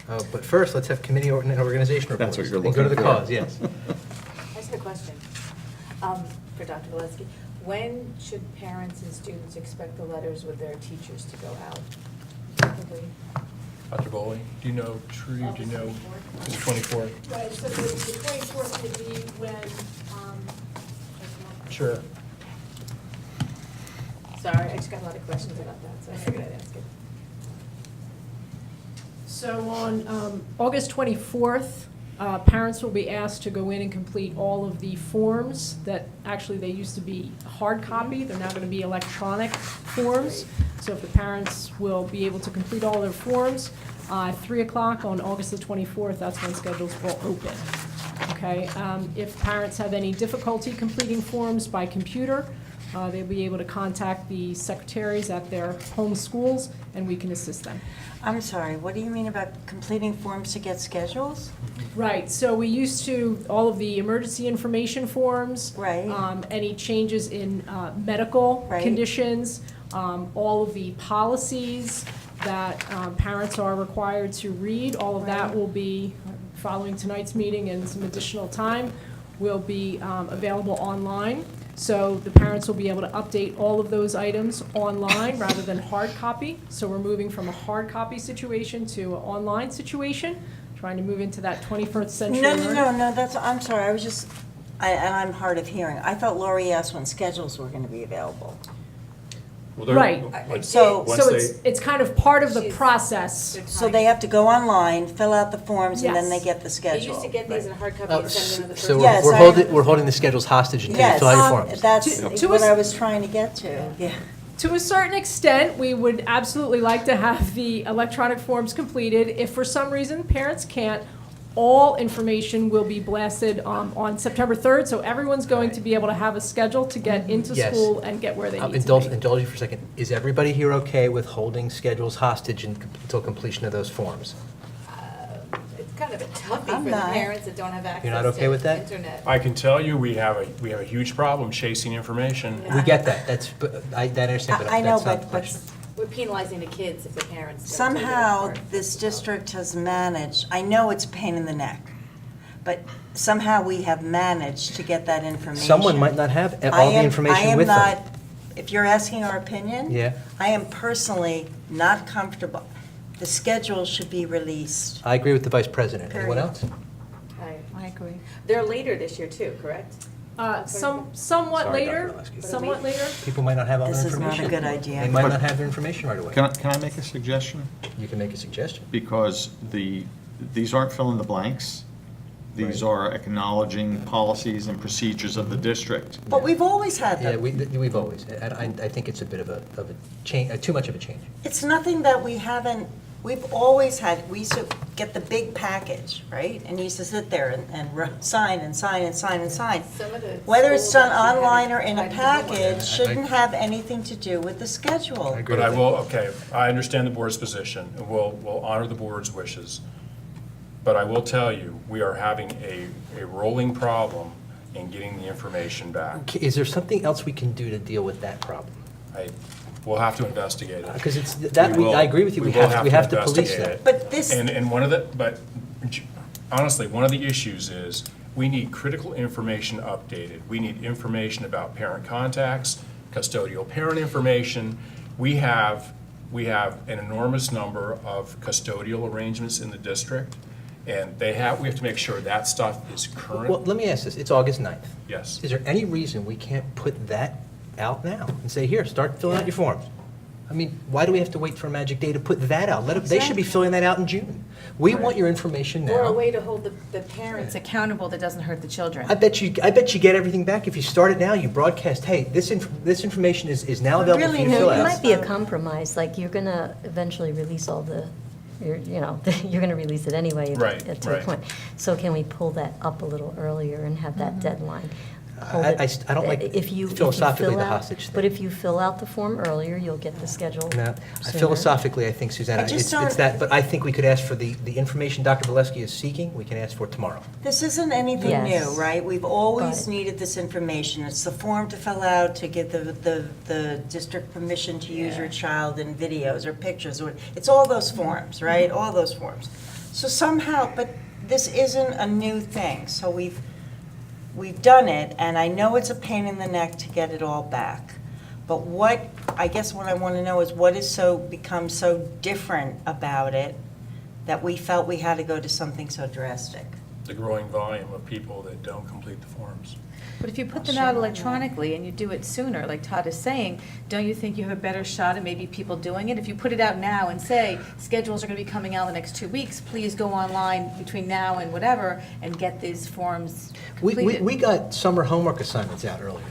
But first, let's have committee and organization reports. That's what you're And go to the looking for. cause, yes. I just have a question for Dr. Valesky. When should parents and students expect the letters with their teachers to go out? Typically? Dr. Bowley, do you know, True, do you know, it's 24th? Right, so the 24th would be when, Sure. Sorry, I just got a lot of questions about that, so I figured I'd ask it. so on August 24th, parents will be asked to go in and complete all of the forms that actually they used to be hard copy. They're now going to be electronic forms. So if the parents will be able to complete all their forms, 3 o'clock on August the 24th, that's when schedules will open. Okay, if parents have any difficulty completing forms by computer, they'll be able to contact the secretaries at their home schools, and we can assist them. I'm sorry, what do you mean about completing forms to get schedules? Right, so we used to, all of the emergency information forms. Right. Any changes in medical Right. conditions, all of the policies that parents are required to read, all of that Right. will be, following tonight's meeting and some additional time, will be available online. So the parents will be able to update all of those items online rather than hard copy. So we're moving from a hard copy situation to an online situation, trying to move into that 21st century. No, that's, I'm sorry, I was just, and I'm hard of hearing. I thought Lori asked when schedules were going to be available. Well, they're- Right. like, So- once So they- it's kind of part of the She's- process. So they have to go online, fill out the forms, and then they Yes. get the They schedule. used to get these in hard copy Oh, and send them to the So first. Yes, we're holding the schedules hostage until you Yes, fill out your forms. that's To what us- I was trying to get to, yeah. To a certain extent, we would absolutely like to have the electronic forms completed. If for some reason parents can't, all information will be blasted on September 3rd, so everyone's going to be able to have a schedule to get into Yes. school and get where they need Indulge to be. you for a second. Is everybody here okay with holding schedules hostage until completion of those forms? It's kind of a toughie I'm for the not. parents that don't have access to You're not okay with that? internet. I can tell you, we have a huge problem chasing information. Yeah. We get that, I understand, but I know, that's not the but question. We're penalizing the kids if the parents don't do their somehow part. this district has managed, I know it's a pain in the neck, but somehow we have managed to get that information. Someone might not have all the information with I them. am not, if you're asking our opinion. Yeah. I am personally not comfortable. The schedule should be released. I agree with the vice president. Anyone Period. else? I agree. They're later this year too, correct? Somewhat Sorry, later, Dr. Valesky. somewhat later. People might not have all the This is information. not a good idea. They might not have their information right away. Can I make a suggestion? You can make a suggestion. Because these aren't fill in the blanks. These Right. are acknowledging policies and procedures of the district. But we've always had Yeah, them. we've always, and I think it's a bit of a change, too much of a change. It's nothing that we haven't, we've always had, we used to get the big package, right? And you used to sit there and sign and sign and sign and sign. Some of the Whether it's schools done actually have online or in a tried to do one. package, shouldn't have anything to do with the schedule. I agree But I with will, okay, I understand the board's position, and we'll honor the board's wishes. But I will tell you, we are having a rolling problem in getting the information back. that. Is there something else we can do to deal with that problem? We'll have to investigate it. Because it's, that, We will- I agree with you, we will have to police investigate that. it. But this, And honestly, one of the issues is, we need critical information updated. We need information about parent contacts, custodial parent information. We have an enormous number of custodial arrangements in the district, and we have to make sure that stuff is Well, current. let me ask this, it's August 9th. Yes. Is there any reason we can't put that out now and say, here, start filling out your forms? I mean, why do we have to wait for a magic day to put that out? They should be filling that out in June. We want your information Or a now. way to hold the parents accountable that doesn't hurt the children. I bet you get everything back. If you start it now, you broadcast, hey, this information is now But available for really, you to no, fill it It out. might be a compromise, like you're gonna eventually release all you're gonna release it anyway Right, to a right. point. So can we pull that up a little earlier and have that deadline? Hold I don't like if you philosophically fill the out- hostage thing. But if you fill out the form earlier, you'll get the schedule No, sooner. philosophically, I think, Susanna, I just it's don't- that, but I think we could ask for the information Dr. Valesky is seeking, we can ask for tomorrow. this isn't anything Yes. new, right? We've always But- needed this information. It's the form to fill out to give the district permission to use your child in videos or pictures, or, it's all those forms, right? All those forms. So somehow, but this isn't a new thing, so we've done it, and I know it's a pain in the neck to get it all back. But I guess what I want to know is what is become so different about it that we felt we had to go to something so drastic? The growing volume of people that don't complete the forms. But if you put them out electronically and you do it sooner, like Todd is saying, don't you think you have a better shot at maybe people doing it? If you put it out now and say, schedules are going to be coming out in the next 2 weeks, please go online between now and whatever and get these forms completed. We got summer homework assignments out earlier.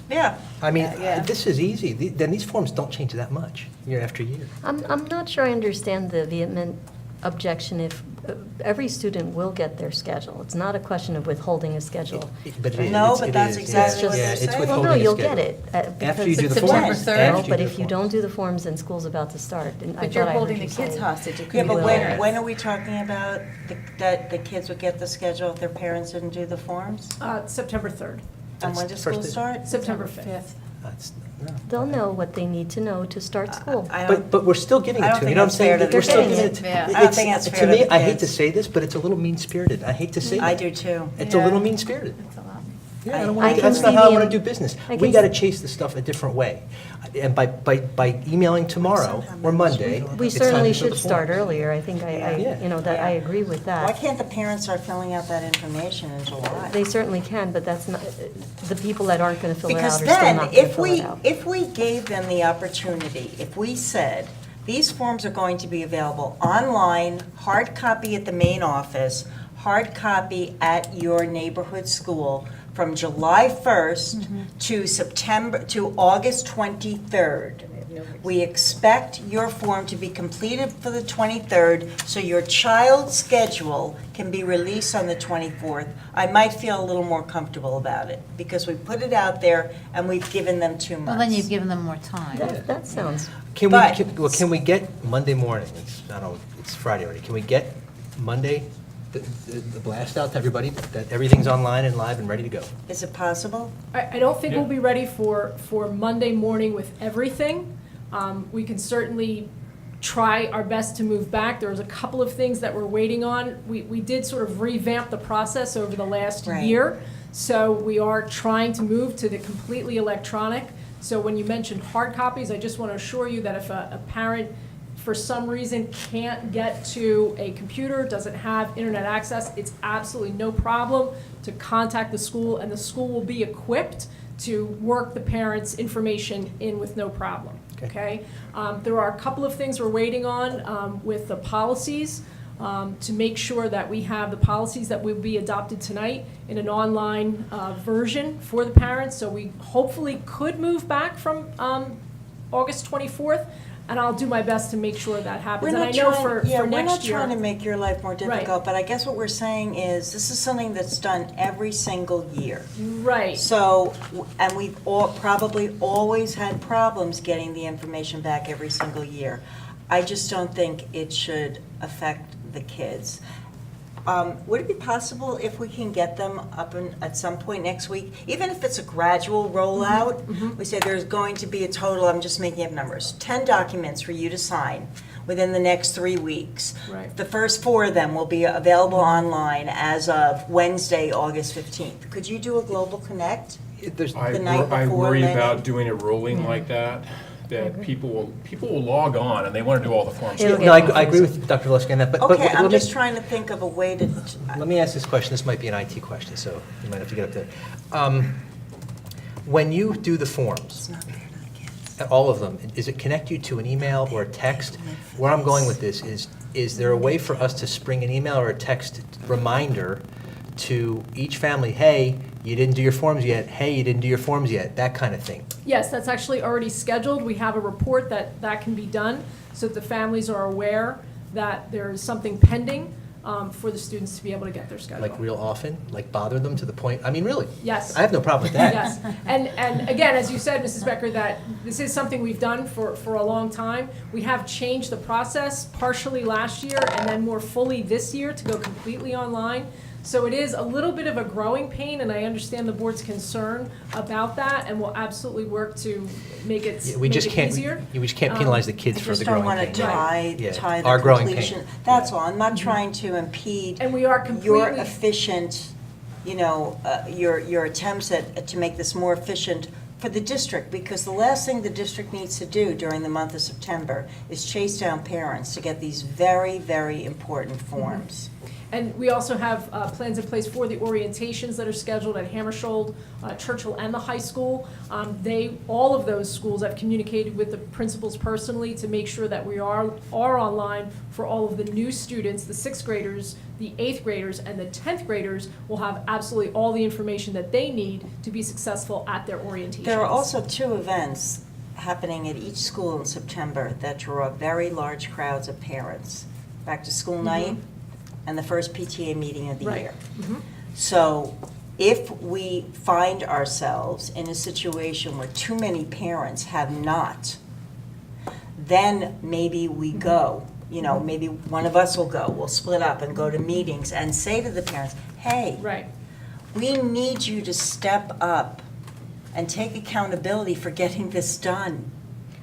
Yeah. I mean, Yeah. this is easy. Then these forms don't change that much year after year. I'm not sure I understand the vehement objection if every student will get their schedule. It's not a question of withholding a schedule. But it is. No, it's- but it that's is, exactly yeah. what Yeah, they're it's saying. Well, withholding no, a you'll schedule. get it. After you do the September forms. 3rd? After No, you but do if the you don't forms. do the forms and school's about to start, and I But you're thought I heard holding the you kids say- hostage. It Yeah, could but be when parents. are we talking about that the kids would get the schedule if their parents didn't do the forms? September 3rd, And when does school First day. start? September 5th. That's- no. They'll know what they need to know to start school. I don't- But we're still getting I it don't to them, think you know what I'm that's fair saying? to We're the still kids. getting it. Yeah. I don't think that's fair to me, the I hate to kids. say this, but it's a little mean-spirited. I hate to say that. I do too. It's a Yeah. little mean-spirited. It's a lot. Yeah, I don't I want to, can that's not see how I the- want to do business. I We can got to s- chase the stuff a different way. And by emailing tomorrow or Monday, We it's time certainly to fill should the start forms. earlier. I think Yeah. you know, that I agree with Why that. can't the parents start filling out that information in July? They certainly can, but that's not, the people that aren't going to fill it out are Because still then, not going to if fill it out. we gave them the opportunity, if we said, these forms are going to be available online, hard copy at the main office, hard copy at your neighborhood school, from July 1st to August 23rd. We expect your form to be completed for the 23rd, so your child's schedule can be released on the 24th. I might feel a little more comfortable about it, because we put it out there and we've given them 2 months. Well, then you've given them more time. That sounds, Can But- can we get Monday morning, I don't know, it's Friday already, can we get Monday, the blast out to everybody, that everything's online and live and ready to go? Is it possible? I don't think we'll Yeah. be ready for Monday morning with everything. We can certainly try our best to move back. There's a couple of things that we're waiting on. We did sort of revamp the process over the last Right. year, so we are trying to move to the completely electronic. So when you mentioned hard copies, I just want to assure you that if a parent, for some reason, can't get to a computer, doesn't have internet access, it's absolutely no problem to contact the school, and the school will be equipped to work the parents' information in with no problem, okay? There are a couple of things we're waiting on with the policies, to make sure that we have the policies that will be adopted tonight in an online version for the parents, so we hopefully could move back from August 24th, and I'll do my best to make sure that happens. And I know for We're not next year. trying to make your life more difficult, but I guess what we're saying is, this is something that's done every single year. Right. So, and we've probably always had problems getting the information back every single year. I just don't think it should affect the kids. Would it be possible if we can get them up at some point next week, even if it's a gradual rollout? We say there's going to be a total, I'm just making up numbers, 10 documents for you to sign within the next 3 weeks. Right. The first 4 of them will be available online as of Wednesday, August 15th. Could you do a Global Connect? There's, The night I before, worry maybe? about doing it rolling like that people will log on and they want to do all the forms. It'll no, get I agree with Dr. Valesky on that, but Okay, I'm let just me, trying to think of a way to, let me ask this question, this might be an IT question, so you might have to get up there. When you do the forms, it's not fair to the kids. all of them, is it connect you to an email or a text? Where I'm going with this is there a way for us to spring an email or a text reminder to each family, hey, you didn't do your forms yet, hey, you didn't do your forms yet, that kind of thing? Yes, that's actually already scheduled. We have a report that can be done, so that the families are aware that there is something pending for the students to be able to get their schedule. Like real often, like bother them to the point, I mean, really? Yes. I have no problem with that. Yes, and again, as you said, Mrs. Becker, that this is something we've done for a long time. We have changed the process partially last year and then more fully this year to go completely online. So it is a little bit of a growing pain, and I understand the board's concern about that, and we'll absolutely work to make it, Yeah, we make just it can't, easier. we just can't penalize the kids I for the just don't growing want pain. to Yeah, tie our the growing pain. completion. That's Yeah. all. I'm not trying to impede And we are your completely, efficient, your attempts to make this more efficient for the district, because the last thing the district needs to do during the month of September is chase down parents to get these very, very important forms. and we also have plans in place for the orientations that are scheduled at Hammersholt, Churchill, and the high school. All of those schools have communicated with the principals personally to make sure that we are online for all of the new students, the 6th graders, the 8th graders, and the 10th graders will have absolutely all the information that they need to be successful at their orientations. There are also 2 events happening at each school in September that draw very large crowds of parents. Back to school night and the first PTA meeting of the Right. year. Mhm. So if we find ourselves in a situation where too many parents have not, then maybe we go, maybe one of us will go, we'll split up and go to meetings and say to the parents, hey, Right. we need you to step up and take accountability for getting this done.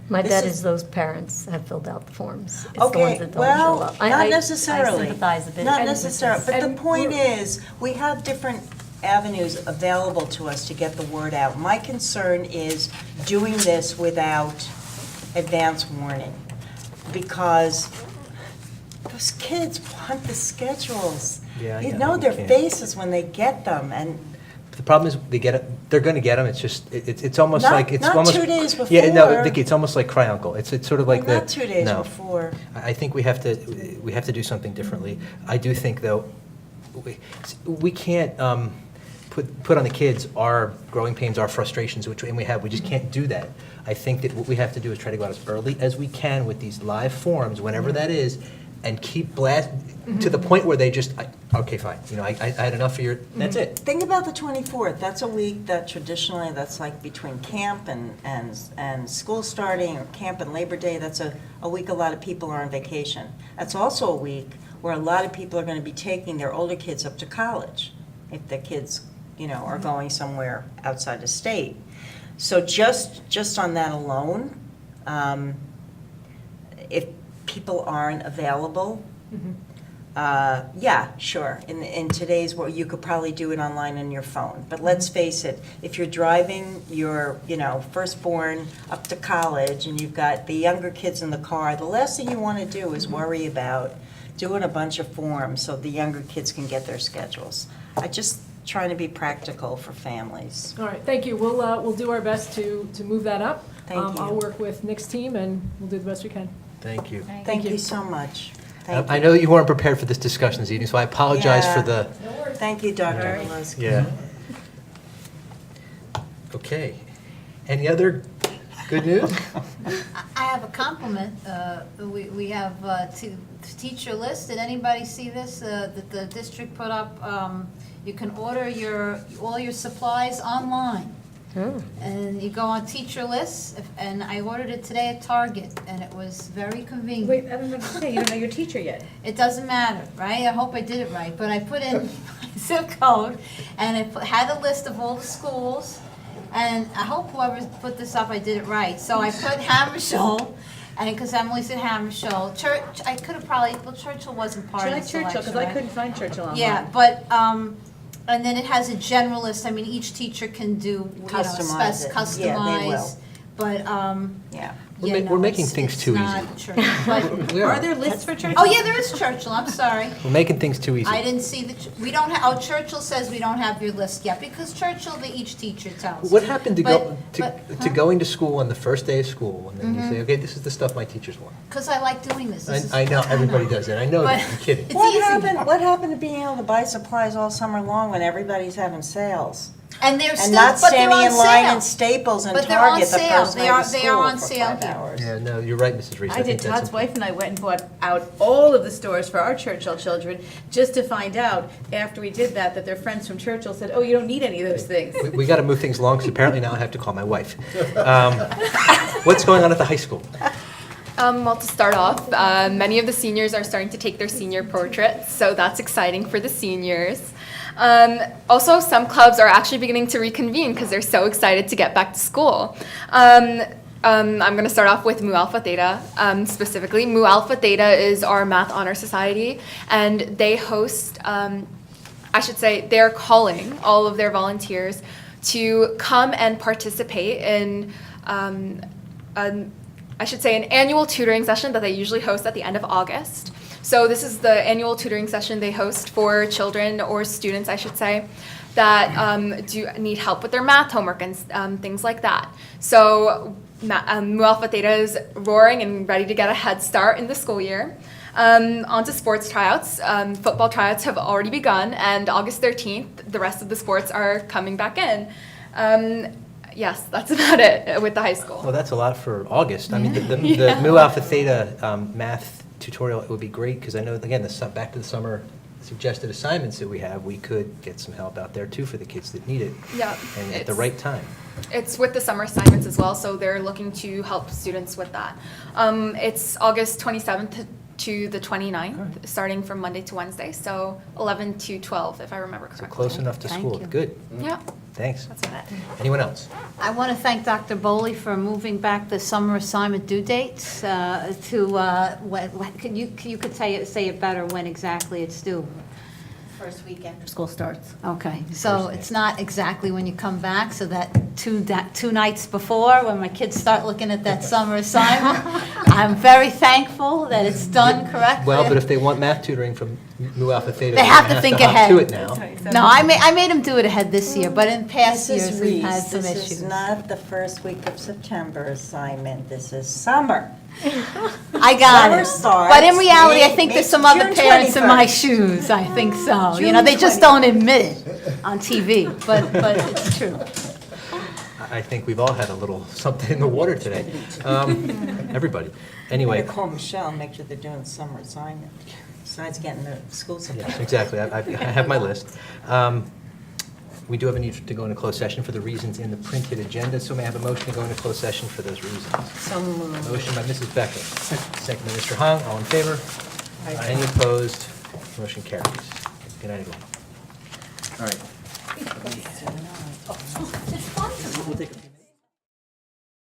My This bet is- is those parents have filled out the forms. It's the Okay, ones that don't show well, up. not necessarily. I sympathize a bit. Not with necessarily, this. but the And point we're- is, we have different avenues available to us to get the word out. My concern is doing this without advance warning, because those kids want the schedules. Yeah, I You know, know you their can't. faces when they get them, and The problem is, they're gonna get them, it's just, it's almost Not- like, it's not almost. 2 days Yeah, no, before. Vicki, it's almost like Cry Uncle, it's sort of like the. not 2 days no. before. I think we have to do something differently. I do think, though, we can't put on the kids our growing pains, our frustrations, and we just can't do that. I think that what we have to do is try to go out as early as we can with these live forums, whenever that is, and keep to the point where they just, okay, fine, I had enough of your, that's it. Think about the 24th. That's a week that traditionally, that's like between camp and school starting, or camp and Labor Day. That's a week a lot of people are on vacation. That's also a week where a lot of people are going to be taking their older kids up to college, if the kids, are going somewhere outside the state. So just on that alone, if people aren't available, yeah, sure. In today's world, you could probably do it online on your phone. But let's face it, if you're driving your, firstborn up to college and you've got the younger kids in the car, the last thing you want to do is worry about doing a bunch of forms so the younger kids can get their schedules. I just trying to be practical for families. All right, thank you. We'll do our best to move that up. Thank you. I'll work with Nick's team, and we'll do the best we can. Thank you. Thank you. you so much. Thank I you. know that you weren't prepared for this discussion this evening, so I apologize for Yeah. the, Thank you, Dr. Valesky. yeah. Okay. Any other good news? I have a compliment. We have teacher list. Did anybody see this, that the district put up? You can order all your supplies online. Oh. And you go on teacher lists, and I ordered it today at Target, and it was very convenient. Wait, I don't understand, you don't know your teacher yet. It doesn't matter, right? I hope I did it right, but I put in my zip code, and it had a list of all the schools, and I hope whoever put this up, I did it right. So I put Hammersholt, and because Emily's at Hammersholt, I could have probably, well, Churchill wasn't part of Try the Churchill, selection, because I right? couldn't find Churchill online. Yeah, but, and then it has a general list. I mean, each teacher can do, Customize it. Yeah, they will. customize. But, Yeah. We're making things too easy. Are there lists for Churchill? Oh, yeah, there is Churchill, I'm sorry. We're making things too easy. I didn't see we don't have, Churchill says we don't have your list yet, because Churchill, each teacher tells. What happened to But- going to school on the first day of school, and then you say, okay, this is the stuff my teachers want? Because I like doing this. This is- I know, everybody does it, I know that, But- I'm kidding. It's What easy. happened, to being able to buy supplies all summer long when everybody's having sales? And they're And still, not but they're standing on in line sale. in Staples and But they're on Target the sale. first They night are- of they are school on for sale 5 here. hours. Yeah, no, you're right, Mrs. Reese. I did. think that's Todd's wife and I went and bought out all of the stores for our Churchill children, just to find out, after we did that, that their friends from Churchill said, oh, you don't need any of those things. We got to move things along, because apparently now I have to call my wife. What's going on at the high school? Well, to start off, many of the seniors are starting to take their senior portraits, so that's exciting for the seniors. Also, some clubs are actually beginning to reconvene because they're so excited to get back to school. I'm going to start off with Mu Alpha Theta specifically. Mu Alpha Theta is our math honor society, and they host, I should say, they're calling all of their volunteers to come and participate in I should say, an annual tutoring session that they usually host at the end of August. So this is the annual tutoring session they host for children or students, I should say, that do need help with their math homework and things like that. So Mu Alpha Theta is roaring and ready to get a head start in the school year. On to sports tryouts. Football tryouts have already begun, and August 13th, the rest of the sports are coming back in. Yes, that's about it with the high school. Well, that's a lot for August. I mean, the Mu Alpha Theta math tutorial would be great, because I know, again, back to the summer suggested assignments that we have, we could get some help out there too for the kids that need it. Yeah, And at the right time. It's with the summer assignments as well, so they're looking to help students with that. It's August 27th to the 29th, starting from Monday to Wednesday, so 11 to 12, if I remember So correctly. close enough to Thank school. you. Good. Yeah. Thanks. That's about it. Anyone else? I want to thank Dr. Bowley for moving back the summer assignment due dates you could say it better when exactly it's due. First week after school starts. Okay, so it's not exactly when you come back, so that two nights before, when my kids start looking at that summer assignment, I'm very thankful that it's done correctly. Well, but if they want math tutoring from Mu Alpha Theta, They they're have gonna to think hop ahead. to it now. No, I made them do it ahead this year, but in past Mrs. years, we've had Reese, some this issues. is not the first week of September assignment, this is summer. I got Summer it. starts But in reality, I think May- there's some other June parents in my 21st. shoes, I think so. You June know, they just 20th. don't admit it on TV, but it's true. I think we've all had a little something in the water today. Everybody. I'm Anyway. gonna call Michelle and make sure they're doing the summer assignment, besides getting the school supplies. Yes, exactly. I have my list. We do have a need to go into closed session for the reasons in the printed agenda, so may I have a motion to go into closed session for those reasons? So moved. Motion by Mrs. Becker, second by Mr. Hung, all in favor? Any opposed? Motion carries. Good night, everyone. All right. It's funny. We'll take a few minutes.